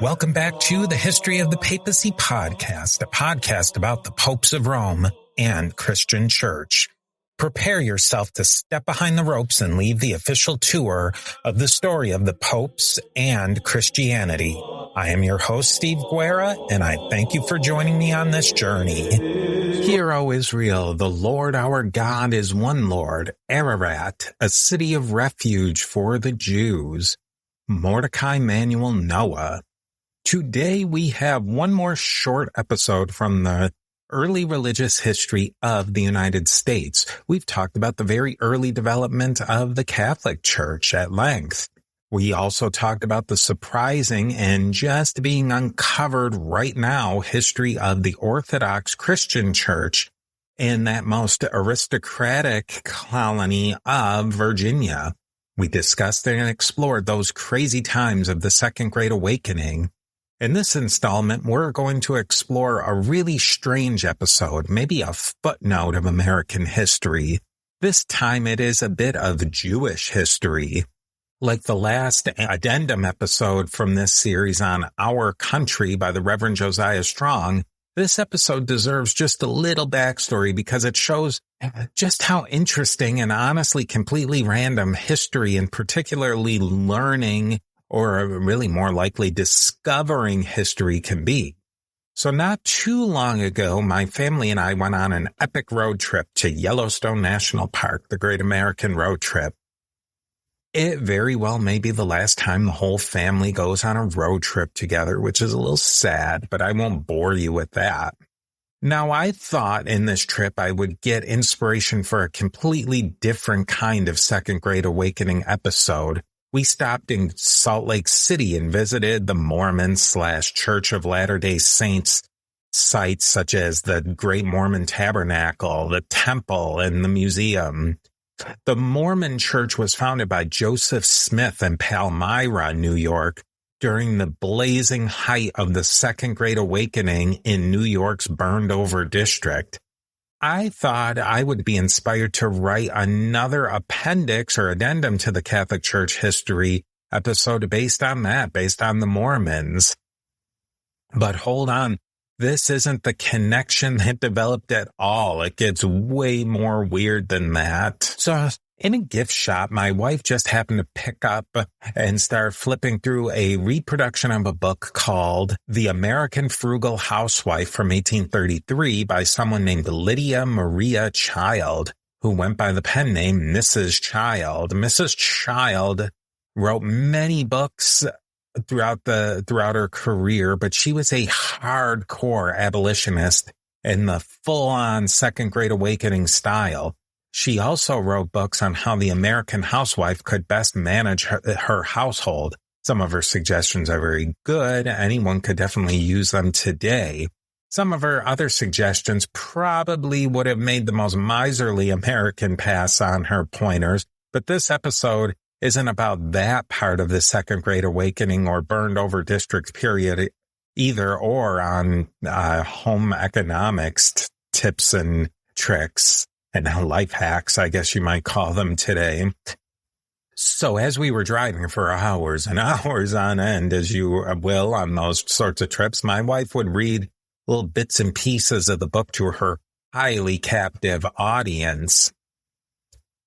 Welcome back to the History of the Papacy podcast, a podcast about the popes of Rome and Christian Church. Prepare yourself to step behind the ropes and leave the official tour of the story of the popes and Christianity. I am your host, Steve Guerra, and I thank you for joining me on this journey. Hear, O Israel, the Lord our God is one Lord, Ararat, a city of refuge for the Jews. Mordechai Manuel Noah. Today we have one more short episode from the early religious history of the United States. We've talked about the very early development of the Catholic Church at length. We also talked about the surprising and just being uncovered right now history of the Orthodox Christian Church in that most aristocratic colony of Virginia. We discussed and explored those crazy times of the Second Great Awakening. In this installment, we're going to explore a really strange episode, maybe a footnote of American history. This time it is a bit of Jewish history. Like the last addendum episode from this series on Our Country by the Reverend Josiah Strong, this episode deserves just a little backstory because it shows just how interesting and honestly completely random history and particularly learning or really more likely discovering history can be. So not too long ago, my family and I went on an epic road trip to Yellowstone National Park, the Great American Road Trip. It very well may be the last time the whole family goes on a road trip together, which is a little sad, but I won't bore you with that. Now, I thought in this trip I would get inspiration for a completely different kind of Second Great Awakening episode. We stopped in Salt Lake City and visited the Mormon/Church of Latter-day Saints sites such as the Great Mormon Tabernacle, the Temple, and the museum. The Mormon Church was founded by Joseph Smith in Palmyra, New York, during the blazing height of the Second Great Awakening in New York's burned-over district. I thought I would be inspired to write another appendix or addendum to the Catholic Church history episode based on that, based on the Mormons. But hold on, this isn't the connection that developed at all. It gets way more weird than that. So in a gift shop, my wife just happened to pick up and start flipping through a reproduction of a book called The American Frugal Housewife from 1833 by someone named Lydia Maria Child, who went by the pen name Mrs. Child. Mrs. Child wrote many books throughout her career, but she was a hardcore abolitionist in the full-on Second Great Awakening style. She also wrote books on how the American housewife could best manage her household. Some of her suggestions are very good. Anyone could definitely use them today. Some of her other suggestions probably would have made the most miserly American pass on her pointers, but this episode isn't about that part of the Second Great Awakening or burned over district period either, or on home economics tips and tricks. And life hacks, I guess you might call them today. So as we were driving for hours and hours on end, as you will on those sorts of trips, my wife would read little bits and pieces of the book to her highly captive audience.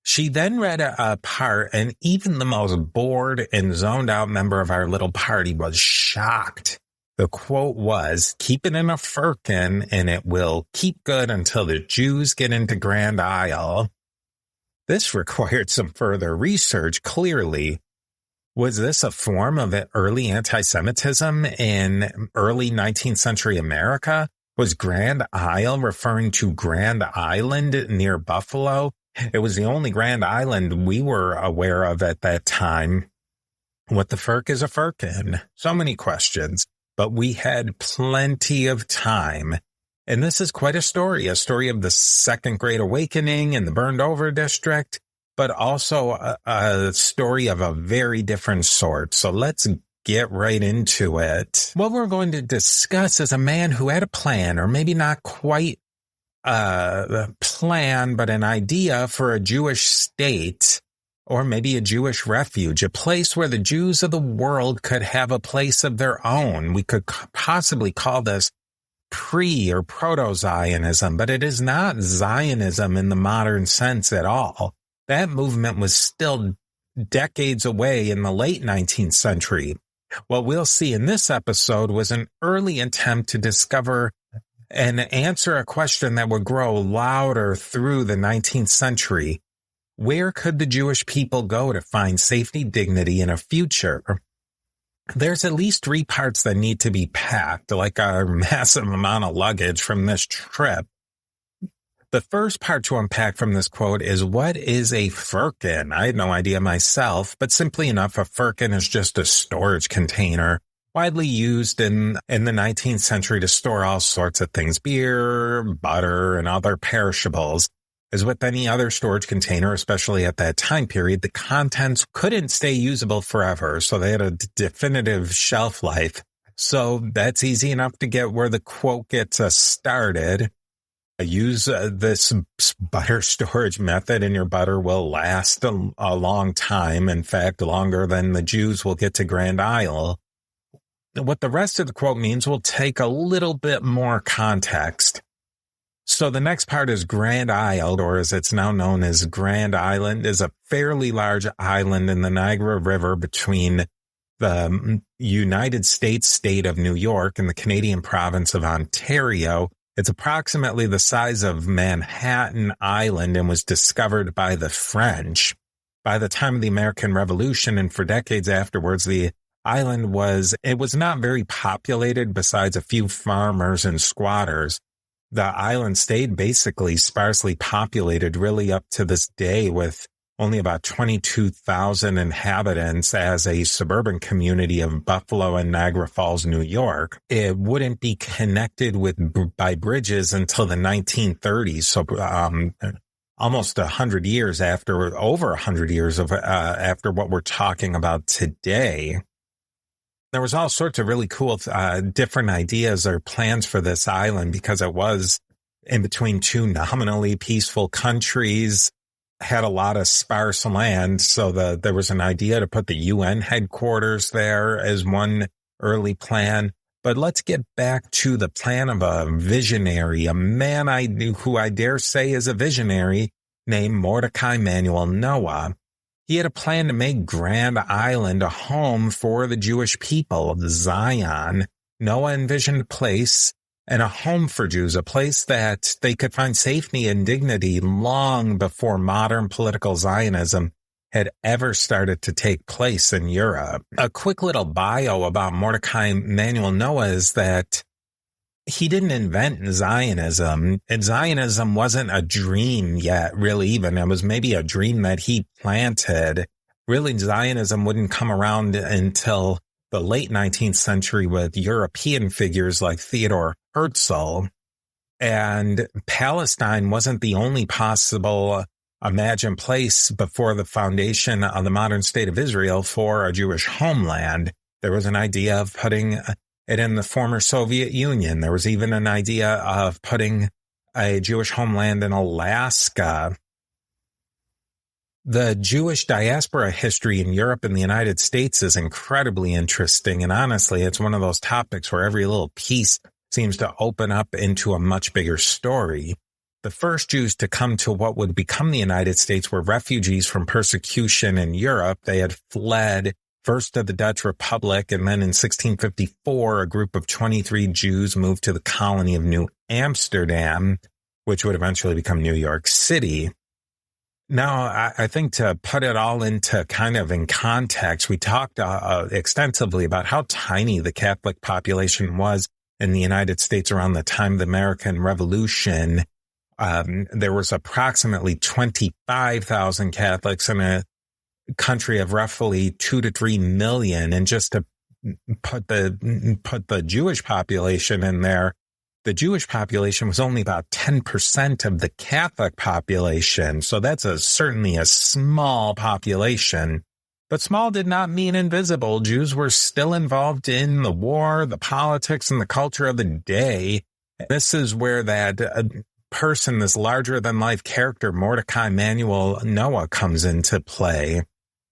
She then read a part, and even the most bored and zoned out member of our little party was shocked. The quote was, "Keep it in a firkin and it will keep good until the Jews get into Grand Isle." This required some further research, clearly. Was this a form of early anti-Semitism in early 19th century America? Was Grand Isle referring to Grand Island near Buffalo? It was the only Grand Island we were aware of at that time. What the firk is a firkin? So many questions. But we had plenty of time. And this is quite a story of the Second Great Awakening in the burned over district, but also a story of a very different sort. So let's get right into it. What we're going to discuss is a man who had a plan, or maybe not quite a plan, but an idea for a Jewish state or maybe a Jewish refuge, a place where the Jews of the world could have a place of their own. We could possibly call this pre- or proto-Zionism, but it is not Zionism in the modern sense at all. That movement was still decades away in the late 19th century. What we'll see in this episode was an early attempt to discover and answer a question that would grow louder through the 19th century. Where could the Jewish people go to find safety, dignity, and a future? There's at least 3 parts that need to be packed, like a massive amount of luggage from this trip. The first part to unpack from this quote is, what is a firkin? I had no idea myself, but simply enough, a firkin is just a storage container widely used in the 19th century to store all sorts of things, beer, butter, and other perishables. As with any other storage container, especially at that time period, the contents couldn't stay usable forever, so they had a definitive shelf life. So that's easy enough to get where the quote gets us started. Use this butter storage method and your butter will last a long time. In fact, longer than the Jews will get to Grand Isle. What the rest of the quote means will take a little bit more context. So the next part is Grand Isle, or as it's now known as Grand Island, is a fairly large island in the Niagara River between the United States state of New York and the Canadian province of Ontario. It's approximately the size of Manhattan Island and was discovered by the French. By the time of the American Revolution and for decades afterwards, the island was not very populated besides a few farmers and squatters. The island stayed basically sparsely populated really up to this day, with only about 22,000 inhabitants as a suburban community of Buffalo and Niagara Falls, New York. It wouldn't be connected by bridges until the 1930s. So, almost 100 years after, over 100 years after what we're talking about today. There was all sorts of really cool, different ideas or plans for this island because it was in between 2 nominally peaceful countries, had a lot of sparse land. So there was an idea to put the UN headquarters there as one early plan. But let's get back to the plan of a visionary, a man who I dare say is a visionary, named Mordechai Manuel Noah. He had a plan to make Grand Island a home for the Jewish people of Zion. Noah envisioned a place and a home for Jews, a place that they could find safety and dignity long before modern political Zionism had ever started to take place in Europe. A quick little bio about Mordechai Manuel Noah is that he didn't invent Zionism, and Zionism wasn't a dream yet, really, even. It was maybe a dream that he planted. Really, Zionism wouldn't come around until the late 19th century with European figures like Theodor Herzl. And Palestine wasn't the only possible imagined place before the foundation of the modern state of Israel for a Jewish homeland. There was an idea of putting it in the former Soviet Union. There was even an idea of putting a Jewish homeland in Alaska. The Jewish diaspora history in Europe and the United States is incredibly interesting. And honestly, it's one of those topics where every little piece seems to open up into a much bigger story. The first Jews to come to what would become the United States were refugees from persecution in Europe. They had fled first to the Dutch Republic, and then in 1654, a group of 23 Jews moved to the colony of New Amsterdam, which would eventually become New York City. Now, I think to put it all into kind of in context, we talked extensively about how tiny the Catholic population was in the United States around the time of the American Revolution. There was approximately 25,000 Catholics in a country of roughly 2 to 3 million. And just to put the Jewish population in there, the Jewish population was only about 10% of the Catholic population. So that's certainly a small population. But small did not mean invisible. Jews were still involved in the war, the politics, and the culture of the day. This is where that person, this larger-than-life character, Mordechai Manuel Noah, comes into play.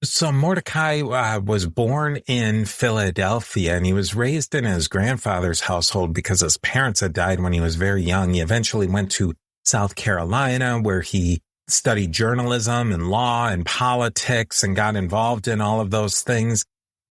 So Mordechai was born in Philadelphia, and he was raised in his grandfather's household because his parents had died when he was very young. He eventually went to South Carolina, where he studied journalism and law and politics and got involved in all of those things.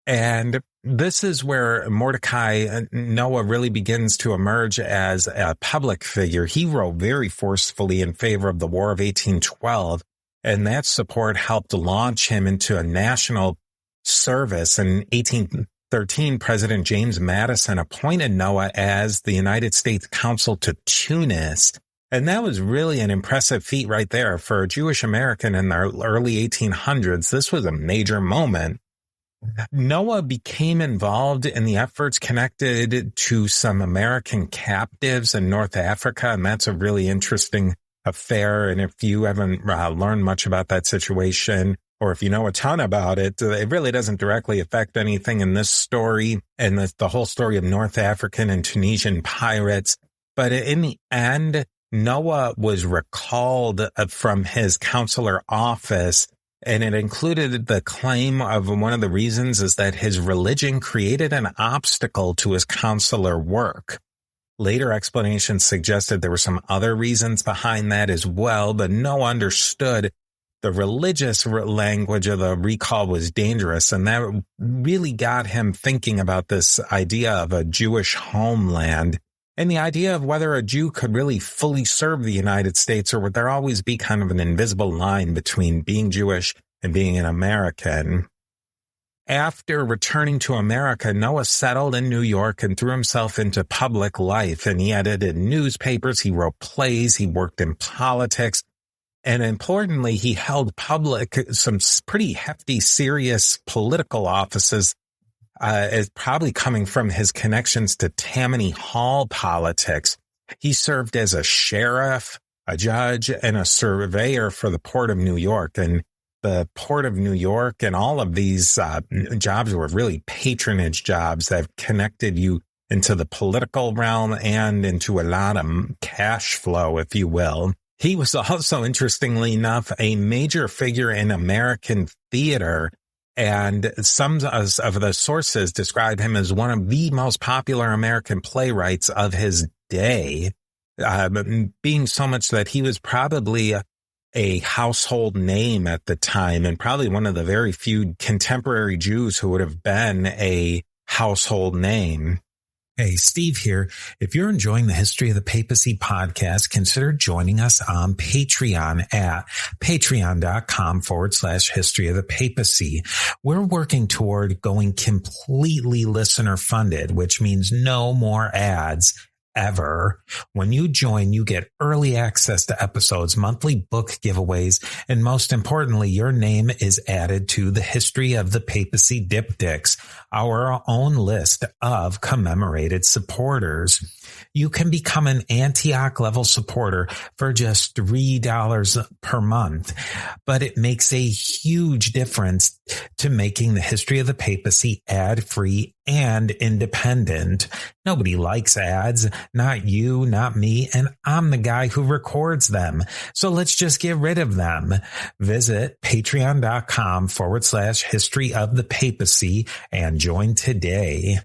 And this is where Mordechai Noah really begins to emerge as a public figure. He wrote very forcefully in favor of the War of 1812, and that support helped launch him into a national service. In 1813, President James Madison appointed Noah as the United States Consul to Tunis. And that was really an impressive feat right there. For a Jewish American in the early 1800s, this was a major moment. Noah became involved in the efforts connected to some American captives in North Africa, and that's a really interesting affair. And if you haven't learned much about that situation, or if you know a ton about it, it really doesn't directly affect anything in this story and the whole story of North African and Tunisian pirates. But in the end, Noah was recalled from his consular office, and it included the claim of one of the reasons is that his religion created an obstacle to his consular work. Later explanations suggested there were some other reasons behind that as well, but Noah understood the religious language of the recall was dangerous, and that really got him thinking about this idea of a Jewish homeland and the idea of whether a Jew could really fully serve the United States, or would there always be kind of an invisible line between being Jewish and being an American. After returning to America, Noah settled in New York and threw himself into public life, and he edited newspapers, he wrote plays, he worked in politics, and importantly, he held some pretty hefty, serious political offices, is probably coming from his connections to Tammany Hall politics. He served as a sheriff, a judge, and a surveyor for the Port of New York. And the Port of New York and all of these jobs were really patronage jobs that connected you into the political realm and into a lot of cash flow, if you will. He was also, interestingly enough, a major figure in American theater. And some of the sources describe him as one of the most popular American playwrights of his day, being so much that he was probably a household name at the time, and probably one of the very few contemporary Jews who would have been a household name. Hey, Steve here. If you're enjoying the History of the Papacy podcast, consider joining us on Patreon at patreon.com/history of the papacy. We're working toward going completely listener funded, which means no more ads ever. When you join, you get early access to episodes, monthly book giveaways, and most importantly, your name is added to the History of the Papacy Diptychs, our own list of commemorated supporters. You can become an Antioch level supporter for just $3 per month, but it makes a huge difference to making the History of the Papacy ad-free and independent. Nobody likes ads, not you, not me, and I'm the guy who records them. So let's just get rid of them. Visit patreon.com/history of the papacy and join today.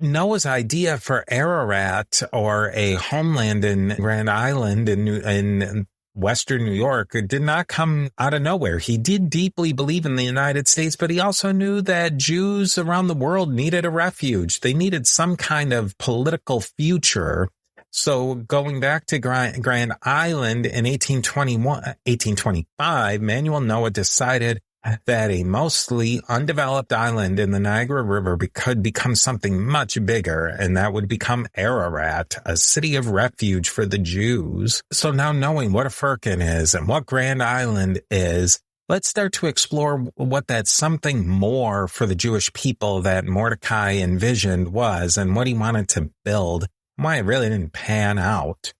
Noah's idea for Ararat, or a homeland in Grand Island in Western New York, did not come out of nowhere. He did deeply believe in the United States, but he also knew that Jews around the world needed a refuge. They needed some kind of political future. So going back to Grand Island in 1825, Manuel Noah decided that a mostly undeveloped island in the Niagara River could become something much bigger, and that would become Ararat, a city of refuge for the Jews. So now, knowing what a firkin is and what Grand Island is, let's start to explore what that something more for the Jewish people that Mordechai envisioned was, and what he wanted to build, why it really didn't pan out.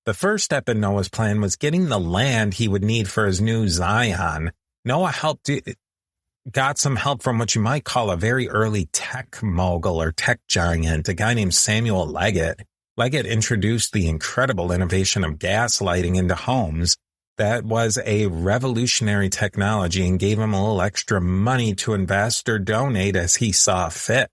The first step in Noah's plan was getting the land he would need for his new Zion. Noah got some help from what you might call a very early tech mogul or tech giant, a guy named Samuel Leggett. Leggett introduced the incredible innovation of gas lighting into homes. That was a revolutionary technology and gave him a little extra money to invest or donate as he saw fit.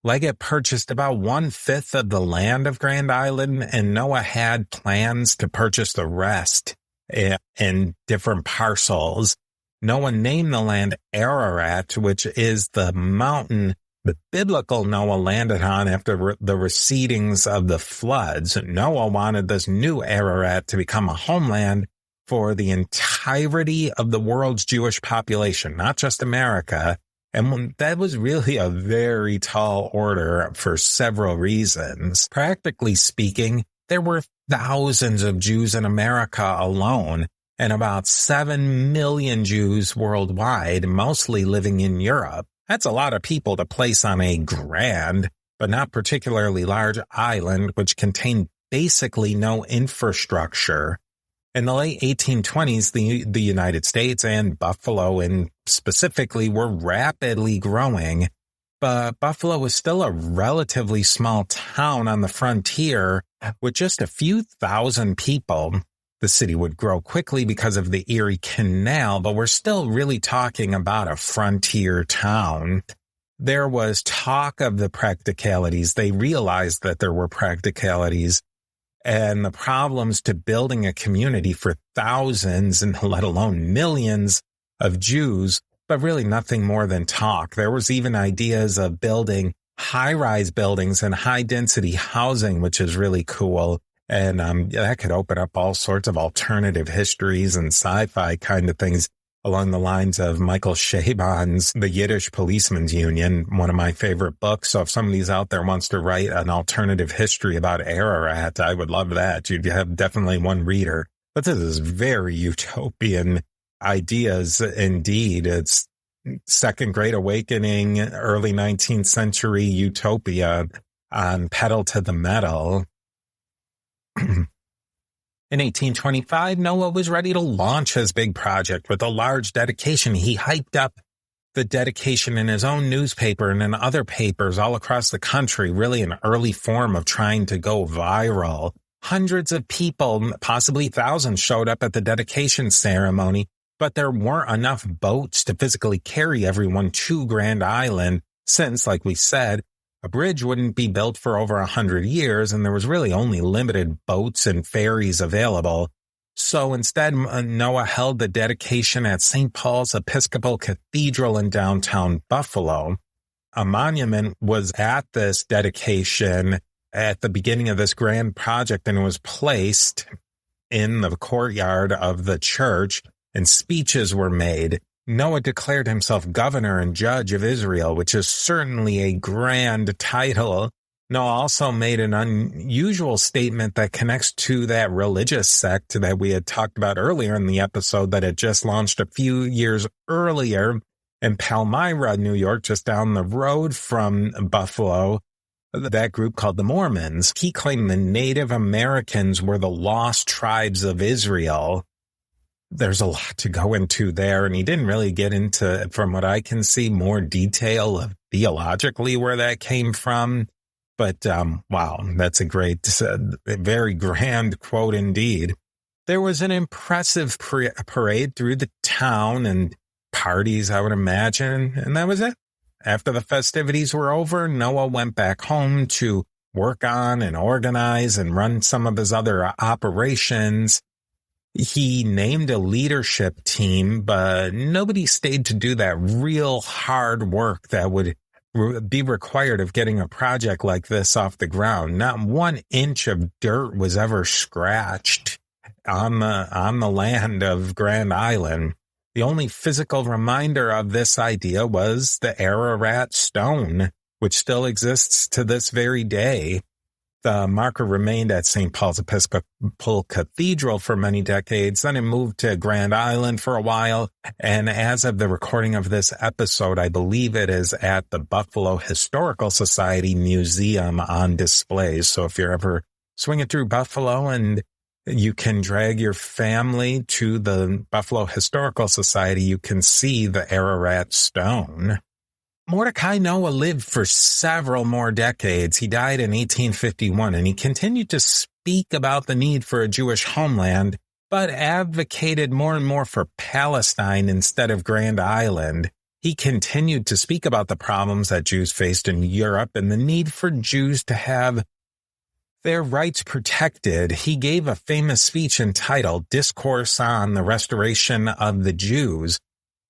Leggett purchased about 1/5 of the land of Grand Island, and Noah had plans to purchase the rest in different parcels. Noah named the land Ararat, which is the mountain the biblical Noah landed on after the recedings of the floods. Noah wanted this new Ararat to become a homeland for the entirety of the world's Jewish population, not just America. And that was really a very tall order for several reasons. Practically speaking, there were thousands of Jews in America alone, and about 7 million Jews worldwide, mostly living in Europe. That's a lot of people to place on a grand, but not particularly large island, which contained basically no infrastructure. In the late 1820s, the United States and Buffalo specifically were rapidly growing, but Buffalo was still a relatively small town on the frontier with just a few thousand people. The city would grow quickly because of the Erie Canal, but we're still really talking about a frontier town. There was talk of the practicalities. They realized that there were practicalities and the problems to building a community for thousands and let alone millions of Jews, but really nothing more than talk. There was even ideas of building high-rise buildings and high-density housing, which is really cool. And that could open up all sorts of alternative histories and sci-fi kind of things along the lines of Michael Chabon's The Yiddish Policeman's Union, one of my favorite books. So if somebody's out there wants to write an alternative history about Ararat, I would love that. You'd have definitely one reader. But this is very utopian ideas indeed. It's Second Great Awakening, early 19th century utopia on pedal to the metal. In 1825, Noah was ready to launch his big project with a large dedication. He hyped up the dedication in his own newspaper and in other papers all across the country, really an early form of trying to go viral. Hundreds of people, possibly thousands, showed up at the dedication ceremony, but there weren't enough boats to physically carry everyone to Grand Island since, like we said, a bridge wouldn't be built for over 100 years, and there was really only limited boats and ferries available. So instead, Noah held the dedication at St. Paul's Episcopal Cathedral in downtown Buffalo. A monument was at this dedication at the beginning of this grand project, and it was placed in the courtyard of the church, and speeches were made. Noah declared himself governor and judge of Israel, which is certainly a grand title. Noah also made an unusual statement that connects to that religious sect that we had talked about earlier in the episode that had just launched a few years earlier in Palmyra, New York, just down the road from Buffalo, that group called the Mormons. He claimed the Native Americans were the lost tribes of Israel. There's a lot to go into there, and he didn't really get into, from what I can see, more detail of theologically where that came from. But, wow, that's a great, very grand quote indeed. There was an impressive parade through the town and parties, I would imagine, and that was it. After the festivities were over, Noah went back home to work on and organize and run some of his other operations. He named a leadership team, but nobody stayed to do that real hard work that would be required of getting a project like this off the ground. Not 1 inch of dirt was ever scratched on the land of Grand Island. The only physical reminder of this idea was the Ararat stone, which still exists to this very day. The marker remained at St. Paul's Episcopal Cathedral for many decades. Then it moved to Grand Island for a while. And as of the recording of this episode, I believe it is at the Buffalo Historical Society Museum on display. So if you're ever swinging through Buffalo and you can drag your family to the Buffalo Historical Society, you can see the Ararat stone. Mordechai Noah lived for several more decades. He died in 1851, and he continued to speak about the need for a Jewish homeland, but advocated more and more for Palestine instead of Grand Island. He continued to speak about the problems that Jews faced in Europe and the need for Jews to have their rights protected. He gave a famous speech entitled Discourse on the Restoration of the Jews.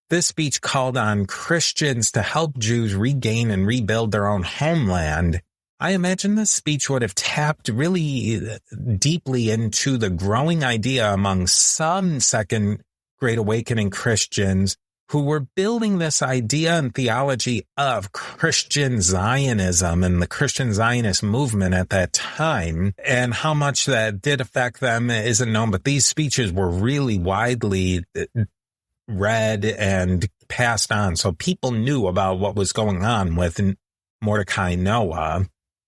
This speech called on Christians to help Jews regain and rebuild their own homeland. I imagine this speech would have tapped really deeply into the growing idea among some Second Great Awakening Christians who were building this idea and theology of Christian Zionism and the Christian Zionist movement at that time. And how much that did affect them isn't known, but these speeches were really widely read and passed on. So people knew about what was going on with Mordechai Noah.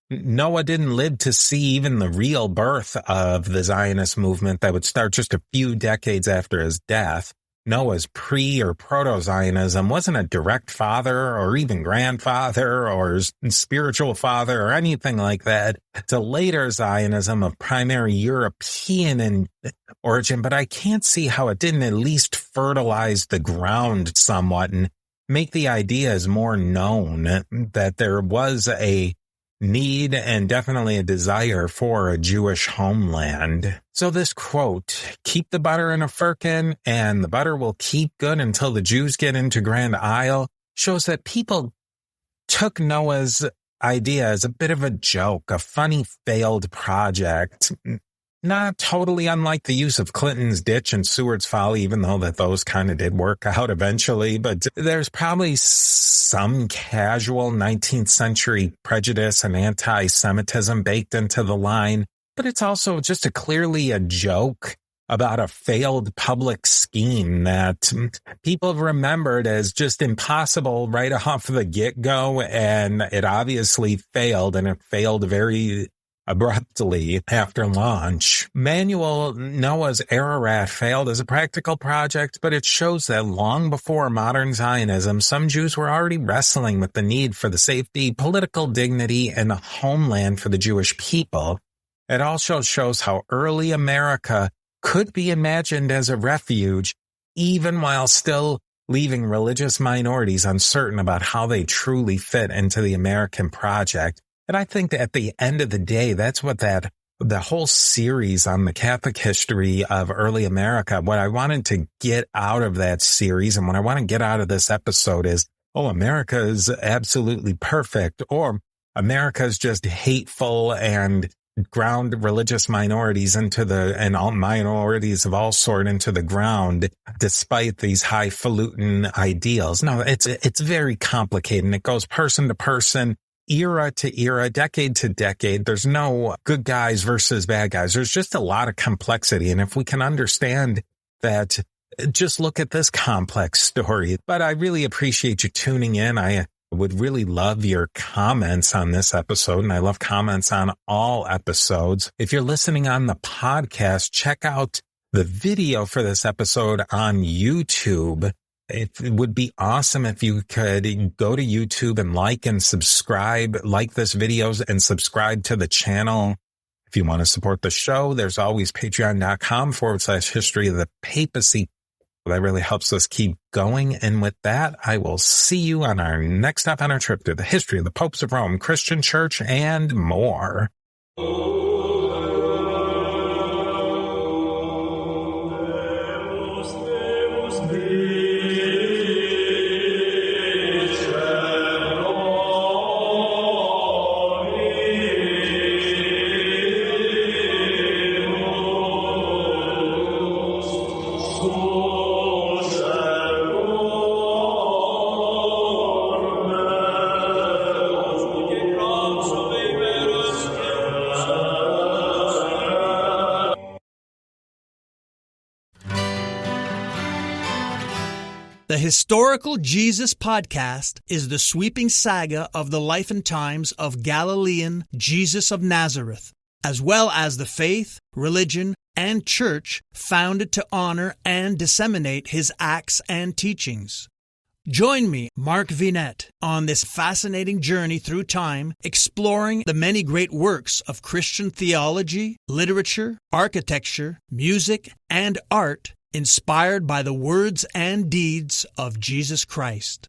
Noah didn't live to see even the real birth of the Zionist movement that would start just a few decades after his death. Noah's or proto-Zionism wasn't a direct father or even grandfather or spiritual father or anything like that. It's a later Zionism of primary European in origin, but I can't see how it didn't at least fertilize the ground somewhat and make the ideas more known that there was a need and definitely a desire for a Jewish homeland. So this quote, keep the butter in a firkin and the butter will keep good until the Jews get into Grand Isle, shows that people took Noah's idea as a bit of a joke, a funny failed project. Not totally unlike the use of Clinton's ditch and Seward's folly, even though that those kind of did work out eventually. But there's probably some casual 19th century prejudice and anti-Semitism baked into the line. But it's also just clearly a joke about a failed public scheme that people have remembered as just impossible right off the get-go. And it obviously failed, and it failed very abruptly after launch. Manuel Noah's Ararat failed as a practical project, but it shows that long before modern Zionism, some Jews were already wrestling with the need for the safety, political dignity, and a homeland for the Jewish people. It also shows how early America could be imagined as a refuge, even while still leaving religious minorities uncertain about how they truly fit into the American project. And I think that at the end of the day, that's what the whole series on the Catholic history of early America, what I wanted to get out of that series and what I want to get out of this episode is, America is absolutely perfect, or America is just hateful and ground religious minorities and all minorities of all sort into the ground, despite these highfalutin ideals. No, it's very complicated, and it goes person to person, era to era, decade to decade. There's no good guys versus bad guys. There's just a lot of complexity. And if we can understand that, just look at this complex story. But I really appreciate you tuning in. I would really love your comments on this episode, and I love comments on all episodes. If you're listening on the podcast, check out the video for this episode on YouTube. It would be awesome if you could go to YouTube and like this video and subscribe to the channel. If you want to support the show, there's always patreon.com/history of the papacy. That really helps us keep going. And with that, I will see you on our next stop on our trip to the history of the popes of Rome, Christian church, and more. The Historical Jesus Podcast is the sweeping saga of the life and times of Galilean Jesus of Nazareth, as well as the faith, religion, and church founded to honor and disseminate his acts and teachings. Join me, Mark Vinette, on this fascinating journey through time, exploring the many great works of Christian theology, literature, architecture, music, and art inspired by the words and deeds of Jesus Christ.